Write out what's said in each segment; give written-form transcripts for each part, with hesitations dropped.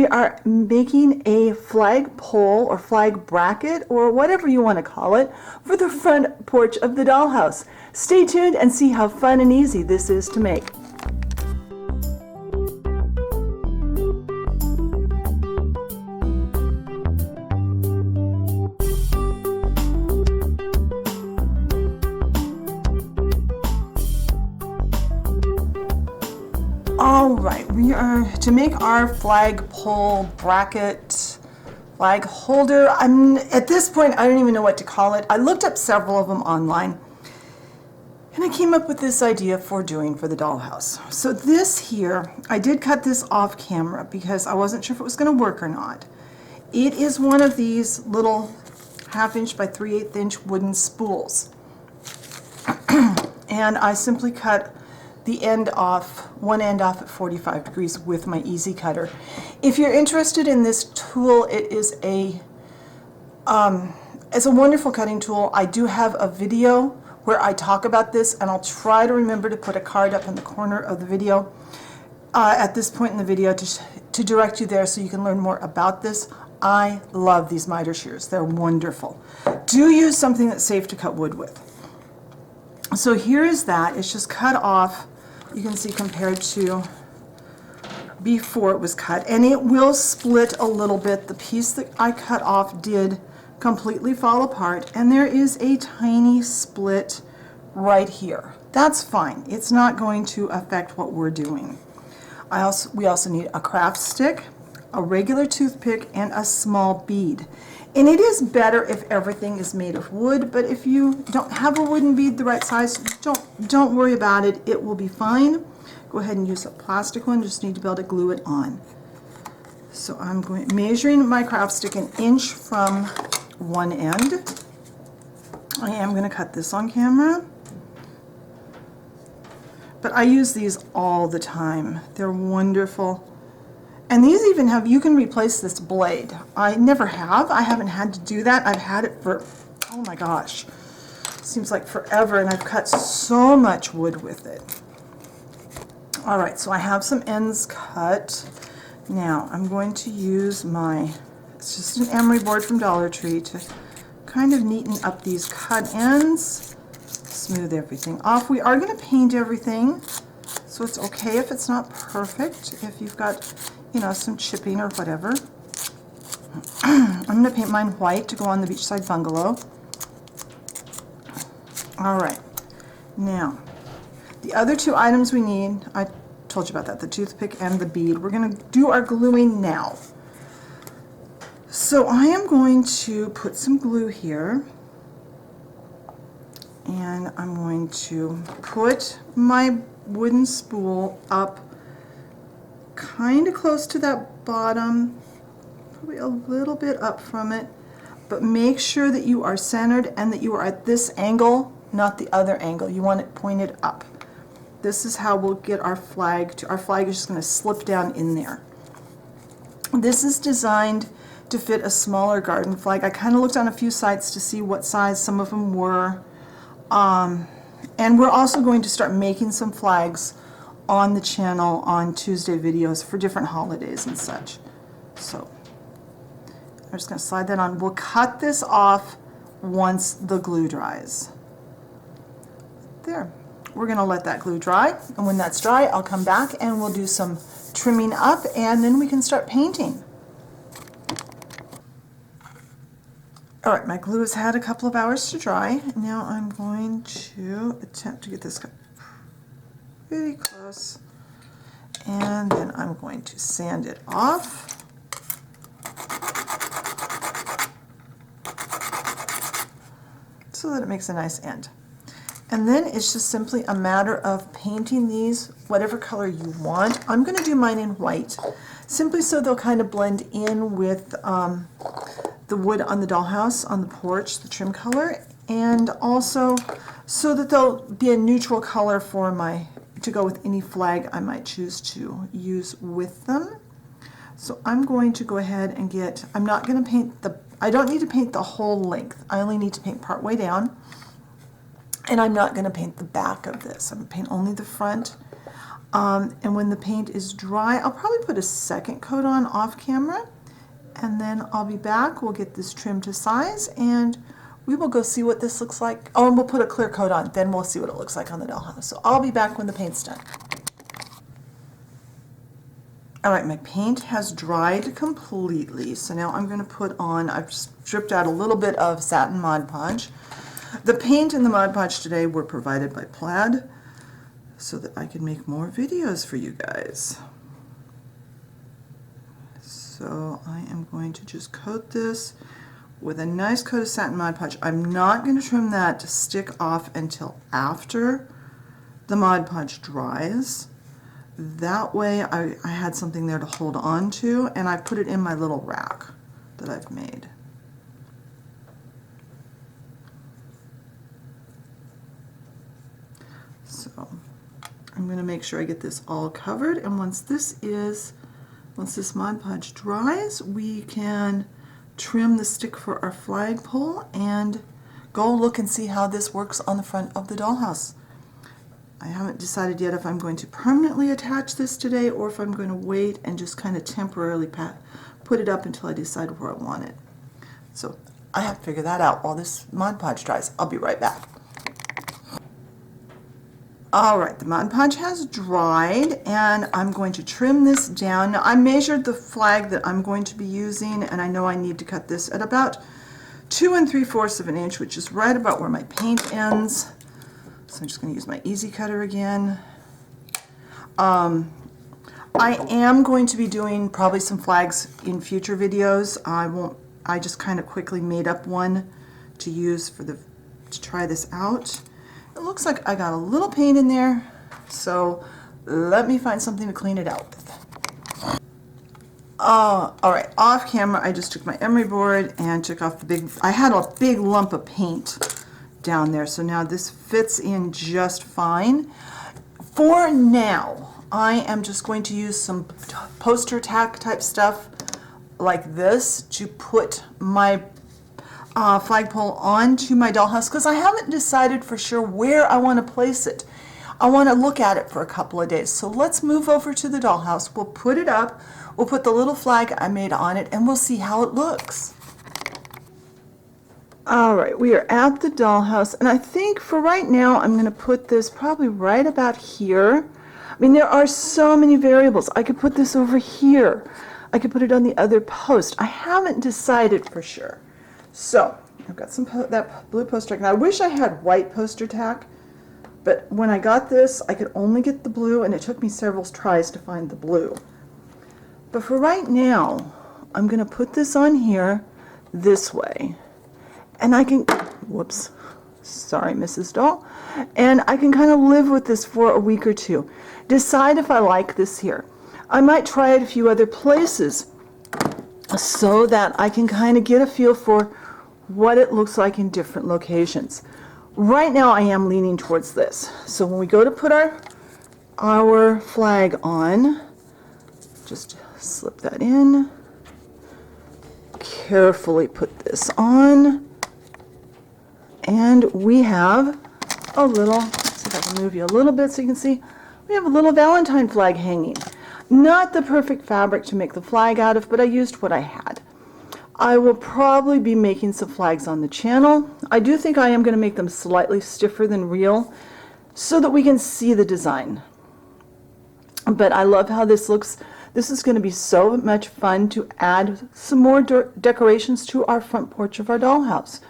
we are making a flag pole or flag bracket or whatever you want to call it for the front porch of the dollhouse. Stay tuned and see how fun and easy this is to make. All right, we are to make our flag pole bracket, flag holder. At this point, I don't even know what to call it. I looked up several of them online, and I came up with this idea for doing for the dollhouse. So this here, I did cut this off camera because I wasn't sure if it was going to work or not. It is one of these little 1/2 inch by 3/8 inch wooden spools, and I simply cut the end off, one end off at 45 degrees with my easy cutter. If you're interested in this tool, it is it's a wonderful cutting tool. I do have a video where I talk about this, and I'll try to remember to put a card up in the corner of the video at this point in the video to direct you there so you can learn more about this. I love these miter shears. They're wonderful. Do use something that's safe to cut wood with. So here is that. It's just cut off, you can see, compared to before it was cut. And it will split a little bit. The piece that I cut off did completely fall apart, and there is a tiny split right here. That's fine. It's not going to affect what we're doing. We also need a craft stick, a regular toothpick, and a small bead. And it is better if everything is made of wood, but if you don't have a wooden bead the right size, don't worry about it. It will be fine. Go ahead and use a plastic one. Just need to be able to glue it on. So I'm measuring my craft stick 1 inch from one end. I am going to cut this on camera, but I use these all the time. They're wonderful. And these even have, you can replace this blade. I never have. I haven't had to do that. I've had it for, oh my gosh, seems like forever, and I've cut so much wood with it. All right, so I have some ends cut. Now I'm going to use it's just an emery board from Dollar Tree to kind of neaten up these cut ends, smooth everything off. We are going to paint everything, so it's okay if it's not perfect. If you've got, some chipping or whatever. I'm going to paint mine white to go on the beachside bungalow. All right, now the other two items we need, I told you about that, the toothpick and the bead. We're going to do our gluing now. So I am going to put some glue here, and I'm going to put my wooden spool up kind of close to that bottom, probably a little bit up from it, but make sure that you are centered and that you are at this angle, not the other angle. You want it pointed up. This is how we'll get our flag. Our flag is just going to slip down in there. This is designed to fit a smaller garden flag. I kind of looked on a few sites to see what size some of them were. And we're also going to start making some flags on the channel on Tuesday videos for different holidays and such. So I'm just going to slide that on. We'll cut this off once the glue dries. There. We're going to let that glue dry, and when that's dry, I'll come back and we'll do some trimming up, and then we can start painting. All right, my glue has had a couple of hours to dry. Now I'm going to attempt to get this pretty close, and then I'm going to sand it off. So that it makes a nice end. And then it's just simply a matter of painting these whatever color you want. I'm going to do mine in white, simply so they'll kind of blend in with the wood on the dollhouse, on the porch, the trim color, and also so that they'll be a neutral color for to go with any flag I might choose to use with them. So I'm going to go ahead and I'm not going to paint I don't need to paint the whole length. I only need to paint part way down. And I'm not going to paint the back of this. I'm going to paint only the front. And when the paint is dry, I'll probably put a second coat on off camera, and then I'll be back. We'll get this trimmed to size, and we will go see what this looks like. Oh, and we'll put a clear coat on, then we'll see what it looks like on the dollhouse. So I'll be back when the paint's done. All right, my paint has dried completely, so now I'm going to put on, I've stripped out a little bit of satin Mod Podge. The paint and the Mod Podge today were provided by Plaid so that I can make more videos for you guys. So I am going to just coat this with a nice coat of satin Mod Podge. I'm not going to trim that to stick off until after the Mod Podge dries. That way I had something there to hold on to, and I put it in my little rack that I've made. So I'm going to make sure I get this all covered, and once this Mod Podge dries, we can trim the stick for our flagpole and go look and see how this works on the front of the dollhouse. I haven't decided yet if I'm going to permanently attach this today or if I'm going to wait and just kind of temporarily put it up until I decide where I want it. So I have to figure that out while this Mod Podge dries. I'll be right back. Alright, the Mod Podge has dried, and I'm going to trim this down. Now, I measured the flag that I'm going to be using, and I know I need to cut this at about 2 3/4 of an inch, which is right about where my paint ends. So I'm just going to use my easy cutter again. I am going to be doing probably some flags in future videos. I just kind of quickly made up one to use to try this out. It looks like I got a little paint in there, so let me find something to clean it out with. Alright, off camera I just took my emery board and took off I had a big lump of paint down there, so now this fits in just fine. For now, I am just going to use some poster tack type stuff like this to put my flagpole onto my dollhouse, because I haven't decided for sure where I want to place it. I want to look at it for a couple of days. So let's move over to the dollhouse. We'll put it up, we'll put the little flag I made on it, and we'll see how it looks. Alright, we are at the dollhouse, and I think for right now I'm going to put this probably right about here. I mean, there are so many variables. I could put this over here. I could put it on the other post. I haven't decided for sure. So, I've got some that blue poster tack. Now, I wish I had white poster tack, but when I got this, I could only get the blue, and it took me several tries to find the blue. But for right now, I'm going to put this on here this way. And I can, whoops, sorry Mrs. Doll, and I can kind of live with this for a week or two. Decide if I like this here. I might try it a few other places so that I can kind of get a feel for what it looks like in different locations. Right now I am leaning towards this. So when we go to put our flag on, just slip that in, carefully put this on. And we have a little, let's see if I can move you a little bit so you can see, we have a little Valentine flag hanging. Not the perfect fabric to make the flag out of, but I used what I had. I will probably be making some flags on the channel. I do think I am going to make them slightly stiffer than real so that we can see the design. But I love how this looks. This is going to be so much fun to add some more decorations to our front porch of our dollhouse.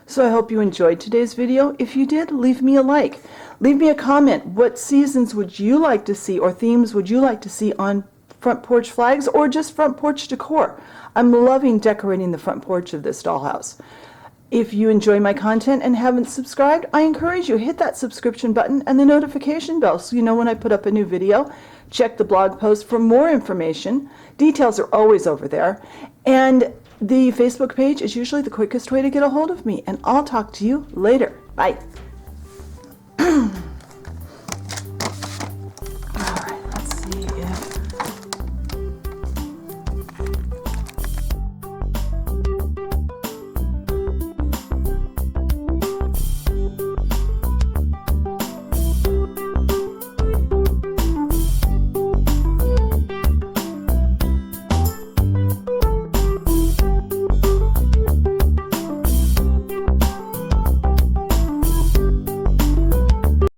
So I hope you enjoyed today's video. If you did, leave me a like. Leave me a comment. What seasons would you like to see, or themes would you like to see on front porch flags, or just front porch decor? I'm loving decorating the front porch of this dollhouse. If you enjoy my content and haven't subscribed, I encourage you, hit that subscription button and the notification bell so you know when I put up a new video. Check the blog post for more information. Details are always over there. And the Facebook page is usually the quickest way to get a hold of me, and I'll talk to you later. Bye.